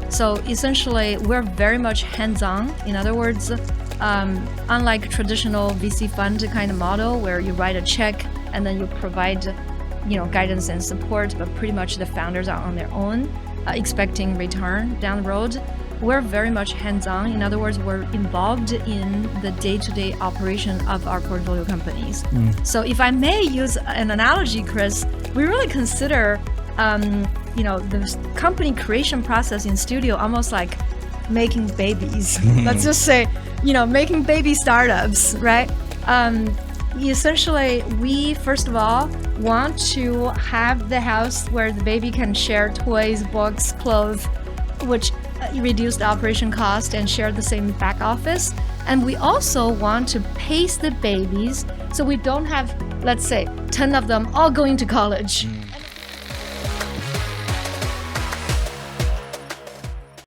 So essentially, we're very much hands-on. In other words, unlike traditional VC fund kind of model where you write a check and then you provide, guidance and support, but pretty much the founders are on their own, expecting return down the road. We're very much hands-on. In other words, we're involved in the day-to-day operation of our portfolio companies. So if I may use an analogy, Chris, we really consider the company creation process in studio almost like making babies. Let's just say, making baby startups, right? Essentially, we first of all want to have the house where the baby can share toys, books, clothes, which reduce the operation cost and share the same back office. And we also want to pace the babies so we don't have, let's say, 10 of them all going to college.